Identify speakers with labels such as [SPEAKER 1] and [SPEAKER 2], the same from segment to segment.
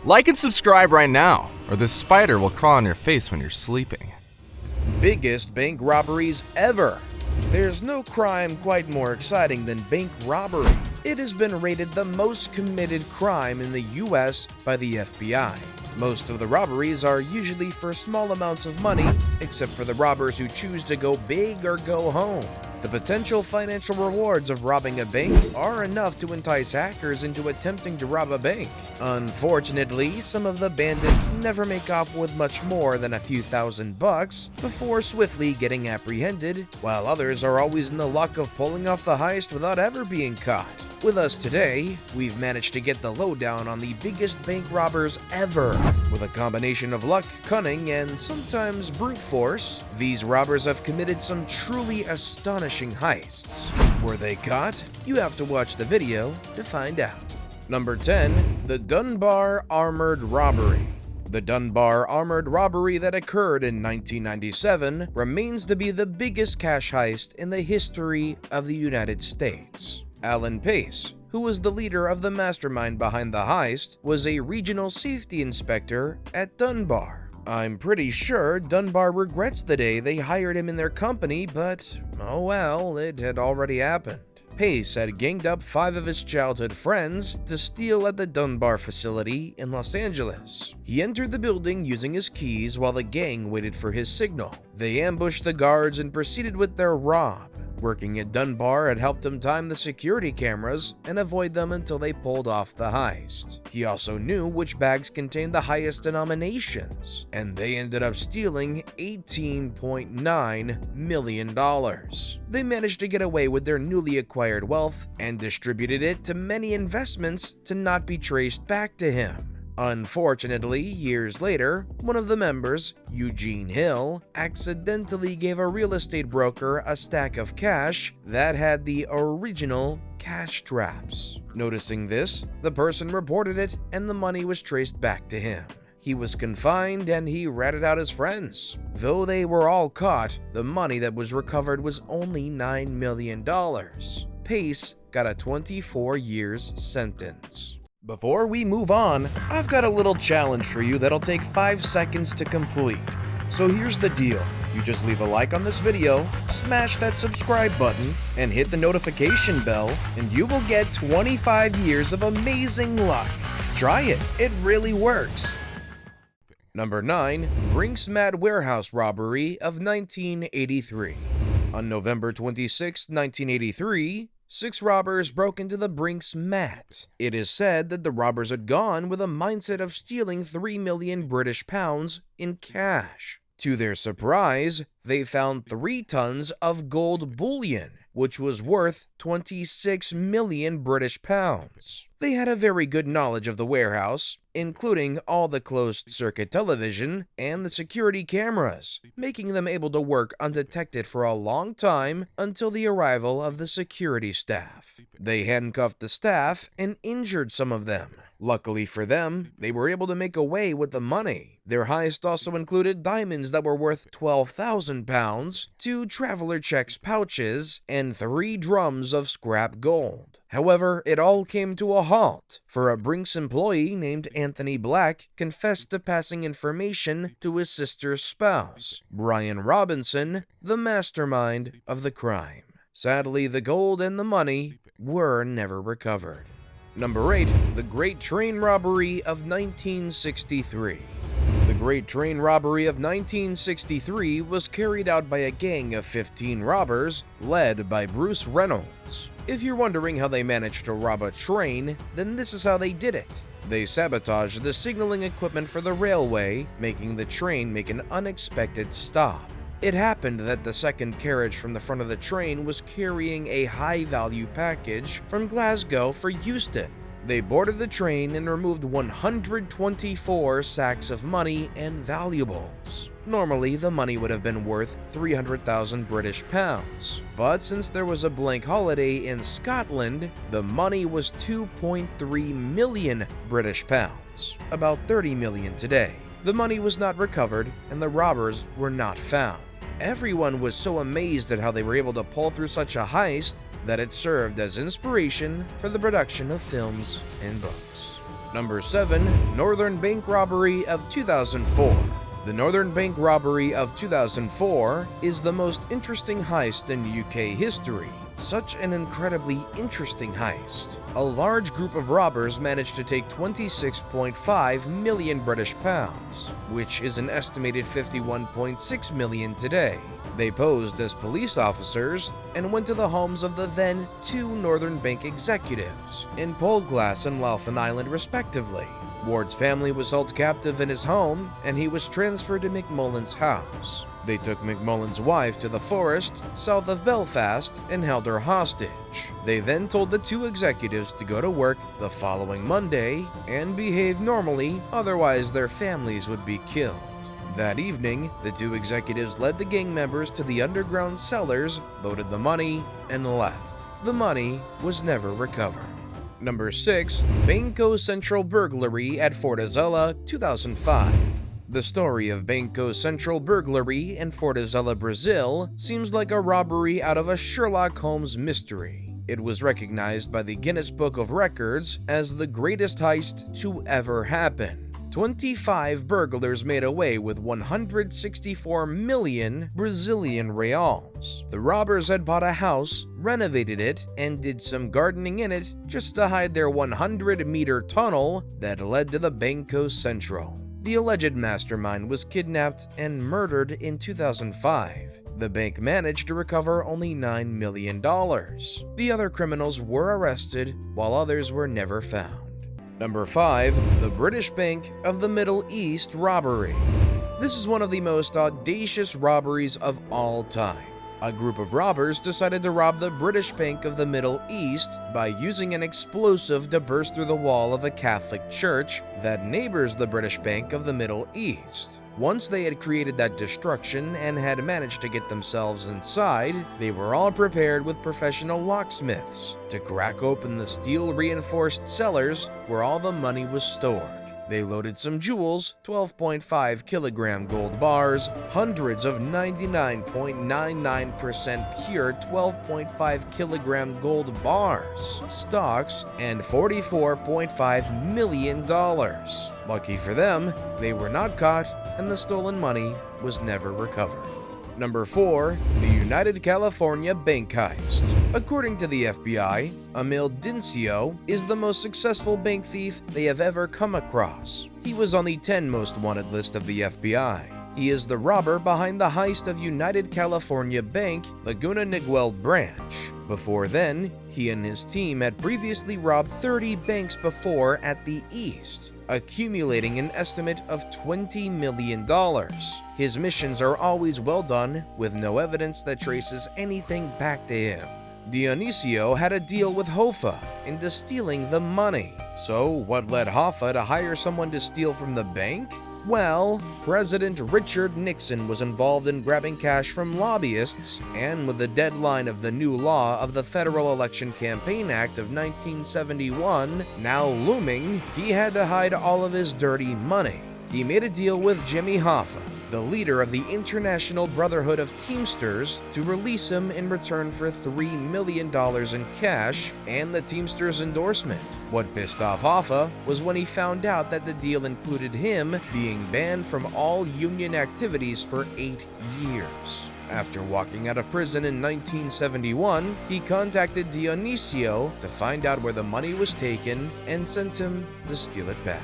[SPEAKER 1] Like and subscribe right now, or this spider will crawl on your face when you're sleeping.
[SPEAKER 2] Biggest bank robberies ever. There's no crime quite more exciting than bank robbery. It has been rated the most committed crime in the US by the FBI. Most of the robberies are usually for small amounts of money, except for the robbers who choose to go big or go home. The potential financial rewards of robbing a bank are enough to entice hackers into attempting to rob a bank. Unfortunately, some of the bandits never make off with much more than a few $1,000s before swiftly getting apprehended, while others are always in the luck of pulling off the heist without ever being caught. With us today, we've managed to get the lowdown on the biggest bank robbers ever. With a combination of luck, cunning, and sometimes brute force, these robbers have committed some truly astonishing heists. Were they caught? You have to watch the video to find out. Number 10. The DUNBAR Armored Robbery. The DUNBAR armored robbery that occurred in 1997 remains to be the biggest cash heist in the history of the United States. Alan Pace, who was the leader of the mastermind behind the heist, was a regional safety inspector at DUNBAR. I'm pretty sure DUNBAR regrets the day they hired him in their company, but oh well, it had already happened. Pace had ganged up 5 of his childhood friends to steal at the DUNBAR facility in Los Angeles. He entered the building using his keys while the gang waited for his signal. They ambushed the guards and proceeded with their rob. Working at DUNBAR had helped him time the security cameras and avoid them until they pulled off the heist. He also knew which bags contained the highest denominations, and they ended up stealing $18.9 million. They managed to get away with their newly acquired wealth and distributed it to many investments to not be traced back to him. Unfortunately, years later, one of the members, Eugene Hill, accidentally gave a real estate broker a stack of cash that had the original cash traps. Noticing this, the person reported it and the money was traced back to him. He was confined and he ratted out his friends. Though they were all caught, the money that was recovered was only $9 million. Pace got a 24 years sentence. Before we move on, I've got a little challenge for you that'll take 5 seconds to complete. So here's the deal. You just leave a like on this video, smash that subscribe button, and hit the notification bell, and you will get 25 years of amazing luck. Try it. It really works. Number 9. BRINKS Mad Warehouse Robbery of 1983. On November 26, 1983, 6 robbers broke into the BRINKS Mat. It is said that the robbers had gone with a mindset of stealing 3 million British pounds in cash. To their surprise, they found 3 tons of gold bullion, which was worth 26 million British pounds. They had a very good knowledge of the warehouse, including all the closed-circuit television and the security cameras, making them able to work undetected for a long time until the arrival of the security staff. They handcuffed the staff and injured some of them. Luckily for them, they were able to make away with the money. Their heist also included diamonds that were worth £12,000, 2 traveler checks pouches, and 3 drums of scrap gold. However, it all came to a halt, for a BRINKS employee named Anthony Black confessed to passing information to his sister's spouse, Brian Robinson, the mastermind of the crime. Sadly, the gold and the money were never recovered. Number 8. The Great Train Robbery of 1963. The Great Train Robbery of 1963 was carried out by a gang of 15 robbers led by Bruce Reynolds. If you're wondering how they managed to rob a train, then this is how they did it. They sabotaged the signaling equipment for the railway, making the train make an unexpected stop. It happened that the second carriage from the front of the train was carrying a high-value package from Glasgow for Euston. They boarded the train and removed 124 sacks of money and valuables. Normally, the money would have been worth 300,000 British pounds, but since there was a blank holiday in Scotland, the money was 2.3 million British pounds, about 30 million today. The money was not recovered and the robbers were not found. Everyone was so amazed at how they were able to pull through such a heist that it served as inspiration for the production of films and books. Number 7. Northern Bank Robbery of 2004. The Northern Bank Robbery of 2004 is the most interesting heist in UK history. Such an incredibly interesting heist. A large group of robbers managed to take 26.5 million British pounds, which is an estimated 51.6 million today. They posed as police officers and went to the homes of the then 2 Northern Bank executives in Poleglass and Loughton Island respectively. Ward's family was held captive in his home, and he was transferred to McMullen's house. They took McMullen's wife to the forest south of Belfast and held her hostage. They then told the 2 executives to go to work the following Monday and behave normally, otherwise their families would be killed. That evening, the 2 executives led the gang members to the underground cellars, loaded the money, and left. The money was never recovered. Number 6. BANCO Central Burglary at FORTALEZA, 2005. The story of BANCO Central Burglary in FORTALEZA, Brazil seems like a robbery out of a Sherlock Holmes mystery. It was recognized by the Guinness Book of Records as the greatest heist to ever happen. 25 burglars made away with 164 million Brazilian reals. The robbers had bought a house, renovated it, and did some gardening in it just to hide their 100-meter tunnel that led to the BANCO Central. The alleged mastermind was kidnapped and murdered in 2005. The bank managed to recover only $9 million. The other criminals were arrested, while others were never found. Number 5. The British Bank of the Middle East Robbery. This is one of the most audacious robberies of all time. A group of robbers decided to rob the British Bank of the Middle East by using an explosive to burst through the wall of a Catholic church that neighbors the British Bank of the Middle East. Once they had created that destruction and had managed to get themselves inside, they were all prepared with professional locksmiths to crack open the steel-reinforced cellars where all the money was stored. They loaded some jewels, 12.5 kilogram gold bars, hundreds of 99.99% pure 12.5 kilogram gold bars, stocks, and $44.5 million. Lucky for them, they were not caught, and the stolen money was never recovered. Number 4. The United California Bank Heist. According to the FBI, Emil Dincio is the most successful bank thief they have ever come across. He was on the 10 most wanted list of the FBI. He is the robber behind the heist of United California Bank, Laguna Niguel branch. Before then, he and his team had previously robbed 30 banks before at the East, accumulating an estimate of $20 million. His missions are always well done, with no evidence that traces anything back to him. Dionisio had a deal with Hoffa into stealing the money. So what led Hoffa to hire someone to steal from the bank? Well, President Richard Nixon was involved in grabbing cash from lobbyists, and with the deadline of the new law of the Federal Election Campaign Act of 1971 now looming, he had to hide all of his dirty money. He made a deal with Jimmy Hoffa, the leader of the International Brotherhood of Teamsters, to release him in return for $3 million in cash and the Teamsters' endorsement. What pissed off Hoffa was when he found out that the deal included him being banned from all union activities for 8 years. After walking out of prison in 1971, he contacted Dionisio to find out where the money was taken and sent him to steal it back.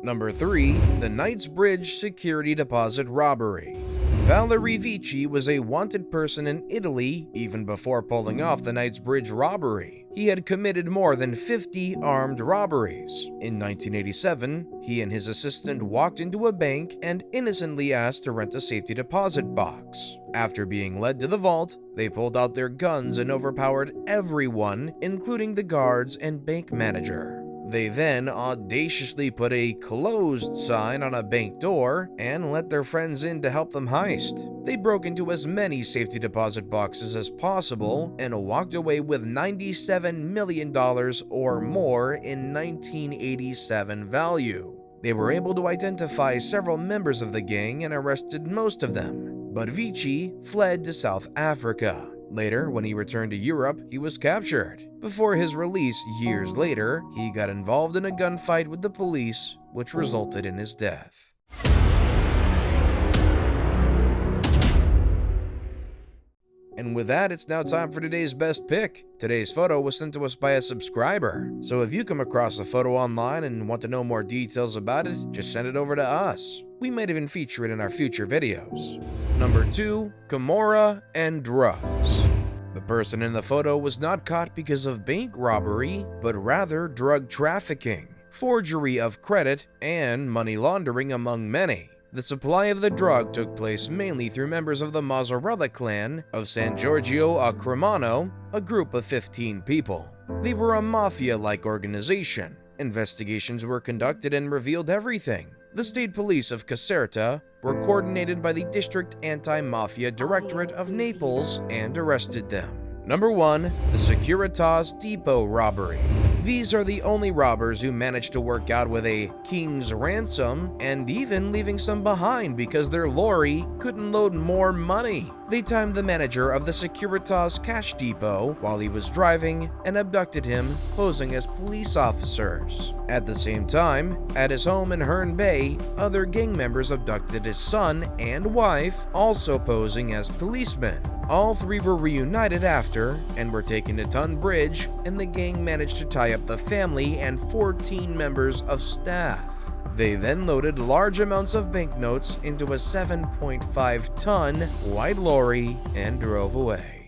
[SPEAKER 2] Number 3. The KNIGHTSBRIDGE Security Deposit Robbery. Valerie Vici was a wanted person in Italy even before pulling off the KNIGHTSBRIDGE robbery. He had committed more than 50 armed robberies. In 1987, he and his assistant walked into a bank and innocently asked to rent a safety deposit box. After being led to the vault, they pulled out their guns and overpowered everyone, including the guards and bank manager. They then audaciously put a closed sign on a bank door and let their friends in to help them heist. They broke into as many safety deposit boxes as possible and walked away with $97 million or more in 1987 value. They were able to identify several members of the gang and arrested most of them, but Vici fled to South Africa. Later, when he returned to Europe, he was captured. Before his release years later, he got involved in a gunfight with the police, which resulted in his death. And with that, it's now time for today's best pick. Today's photo was sent to us by a subscriber, so if you come across a photo online and want to know more details about it, just send it over to us. We might even feature it in our future videos. Number 2. CAMORRA and drugs. The person in the photo was not caught because of bank robbery, but rather drug trafficking, forgery of credit, and money laundering among many. The supply of the drug took place mainly through members of the Mozzarella clan of San Giorgio a Cremano, a group of 15 people. They were a mafia-like organization. Investigations were conducted and revealed everything. The state police of Caserta were coordinated by the District Anti-Mafia Directorate of Naples and arrested them. Number 1. The Securitas Depot Robbery. These are the only robbers who managed to work out with a king's ransom and even leaving some behind because their lorry couldn't load more money. They timed the manager of the Securitas cash depot while he was driving and abducted him, posing as police officers. At the same time, at his home in Herne Bay, other gang members abducted his son and wife, also posing as policemen. All three were reunited after and were taken to Tunbridge, and the gang managed to tie up the family and 14 members of staff. They then loaded large amounts of banknotes into a 7.5-ton white lorry and drove away.